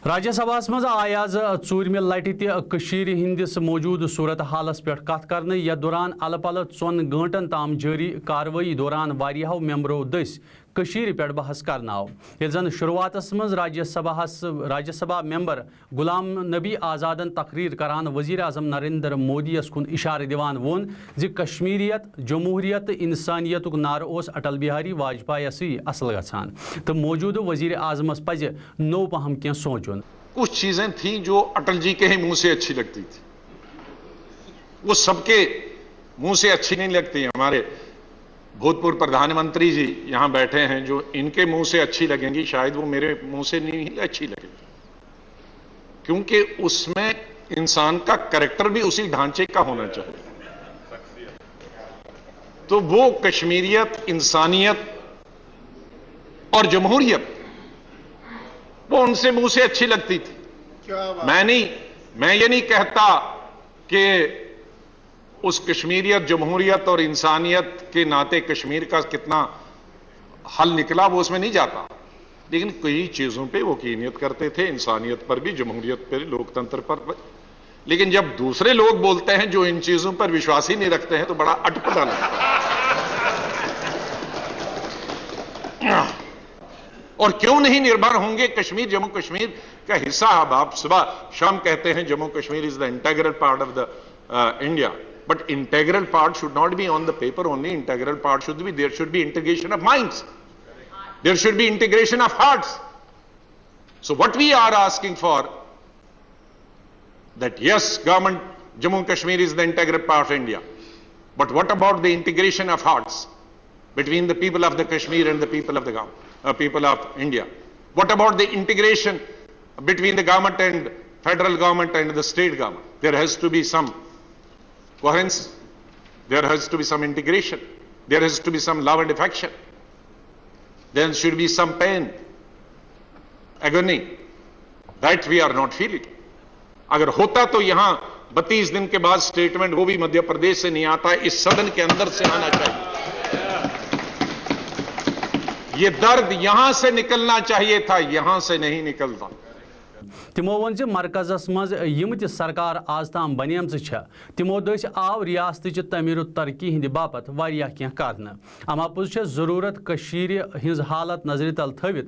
राज्यसभा मज आय आज ूरमि लटि हंदिस मौजूद सूरत हालस पे कत कर यथ दौरान अल पल 4 घंटन ताम जारी कार्रवाई दौरान वारियाहो मेंबरों दस पे बहस कर आव ये जन शुरुआत मज राज्यसभा मेंबर गुलाम नबी आज़ादन तकरीर करान वज़ीर आज़म नरेंद्र मोदी कुन इशारे दिवान वोन जि कश्मीरियत जमहूरियत इंसानियत नार ओस अटल बिहारी वाजपेयी असल गछान तो मौजूद वज़ीर आज़मस पज नौ पहम क्या सोचुन। कुछ चीजें थी जो अटल जी के ही मुंह से अच्छी लगती थी, वो सबके मुंह से अच्छी नहीं लगती। हमारे भूतपूर्व प्रधानमंत्री जी यहां बैठे हैं, जो इनके मुंह से अच्छी लगेंगी शायद वो मेरे मुंह से नहीं अच्छी लगेगी, क्योंकि उसमें इंसान का कैरेक्टर भी उसी ढांचे का होना चाहिए। तो वो कश्मीरियत, इंसानियत और जमहूरियत वो उनसे मुंह से अच्छी लगती थी। मैं ये नहीं कहता कि उस कश्मीरियत, जमहूरियत और इंसानियत के नाते कश्मीर का कितना हल निकला वो उसमें नहीं जाता, लेकिन कई चीजों पे वो यकीनियत करते थे, इंसानियत पर भी, जमहूरियत पर, लोकतंत्र पर। लेकिन जब दूसरे लोग बोलते हैं जो इन चीजों पर विश्वास ही नहीं रखते हैं तो बड़ा अटपटा लगता है। और क्यों नहीं निर्भर होंगे? कश्मीर जम्मू कश्मीर का हिस्सा। अब आप सुबह शाम कहते हैं Jammu Kashmir is the integral part of the India, but integral part should not be on the paper only. Integral part should be, there should be integration of minds, there should be integration of hearts. So what we are asking for, that yes, government Jammu and Kashmir is the integral part of India, but what about the integration of hearts between the people of the Kashmir and the people of the people of India? What about the integration between the government and federal government and the state government? There has to be some coherence, there has to be some integration, there has to be some love and affection, there should be some pain, agony, that we are not feeling. अगर होता तो यहां 32 दिन के बाद statement, वो भी मध्य प्रदेश से नहीं आता, इस सदन के अंदर से आना चाहिए। ये दर्द यहां से निकलना चाहिए था, यहां से नहीं निकलता। तिमो वन मरकजस मज यम त सरकार आज ताम बनेम तिमो दस आव रियासत तमीर तरक्की हंद बापत वारिया क्या कर अमापुज जरूरत कशीर हज हालत नजर तल थवित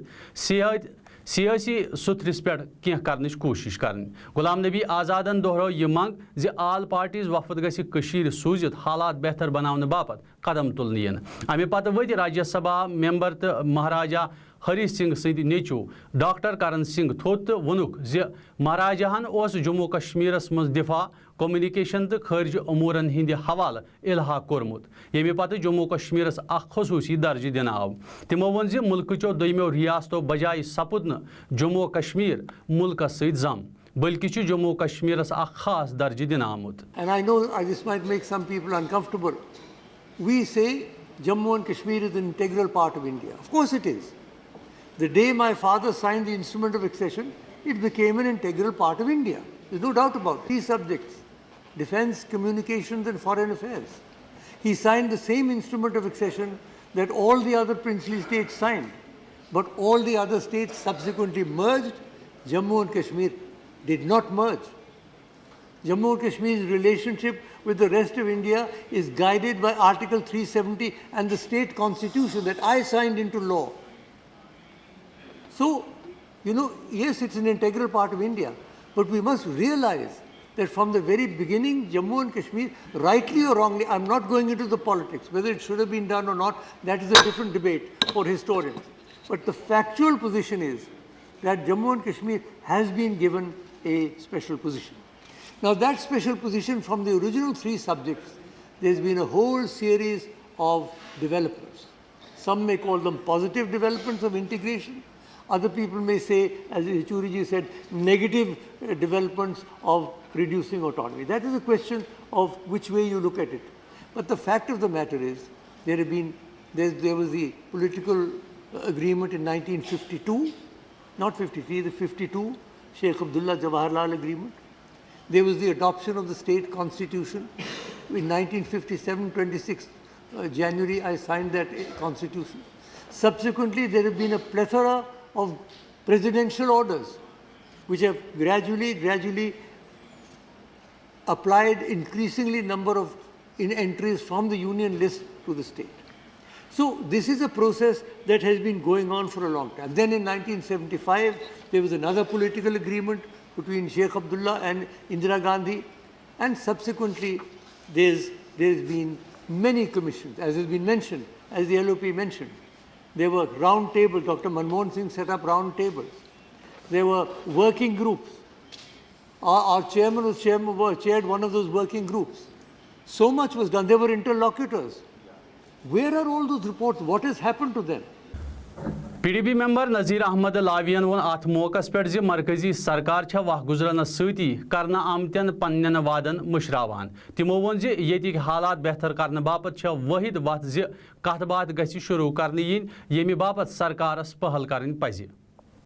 सियासी सुथरिस पे क्या कर कोशिश कर। गुलाम नबी आज़ादन दोहरो यह मंग जि आल पार्टीज वफद गशीर सूजित हालात बेहतर बनाने बापत कदम तुलन यन। अमे पत वत राज्यसभा मेंबर तो महाराजा हरी सिंह सद नेचू डॉक्टर करण सिंह थोत तो वनुक जि महाराजाहन उस जम्मू कश्मीरस मज दिफा, कम्युनिकेशन तो खारज अमूरन हंद हवाल इल्हा कोरमुत, ये पत जम्मू कश्मीरस खसूसी दर्ज दिन आव। तिमो वन जि मुल्कचो दोयमो रियासतों बजाय सपुद न जम्मू कश्मीर मुल्कस सत जम, बल्कि जम्मू कश्मीरस खास दर्ज दिन आमुत। And I know this might make some people uncomfortable. We say Jammu and Kashmir is an integral part of India. Of course it is. The day my father signed the instrument of accession, it became an integral part of India. There's no doubt about it. 3 subjects: defense, communications and foreign affairs. He signed the same instrument of accession that all the other princely states signed. But all the other states subsequently merged. Jammu and Kashmir did not merge. Jammu and Kashmir's relationship with the rest of India is guided by Article 370 and the state constitution that I signed into law. So, yes, it's an integral part of India, but we must realize that from the very beginning, Jammu and Kashmir, rightly or wrongly, I'm not going into the politics, whether it should have been done or not, that is a different debate for historians. But the factual position is that Jammu and Kashmir has been given a special position. Now that special position, from the original 3 subjects, there's been a whole series of developments. Some may call them positive developments of integration. Other people may say, as Yechuriji said, negative developments of reducing autonomy. That is a question of which way you look at it. But the fact of the matter is, there was the political agreement in 1952, not 53, the 52, Sheikh Abdullah Jawaharlal agreement. There was the adoption of the state constitution. In 1957, 26th January, I signed that constitution. Subsequently, there have been a plethora of presidential orders. which have gradually applied increasingly number of entries from the union list to the state. So this is a process that has been going on for a long time. Then in 1975, there was another political agreement between Sheikh Abdullah and Indira Gandhi, and subsequently there's been many commissions, as has been mentioned, as the LOP mentioned. There were round tables. Dr. Manmohan Singh set up round tables. There were working groups. Our chairman chaired one of those working groups. So much was done. There were interlocutors. Where are all those reports? What has happened to them? PDP member Nazir Ahmad Laviyan won at मौकस पे ज मरकजी सरकार छ वह गुजरन सती करना आमतन पन्न वादन मुशरावान तिमो वोन ज येतिक हालात बेहतर करने बापत छ वहिद वत ज कथ बात गछि शुरू करने यिन येमि बापत सरकारस पहल करन पजि।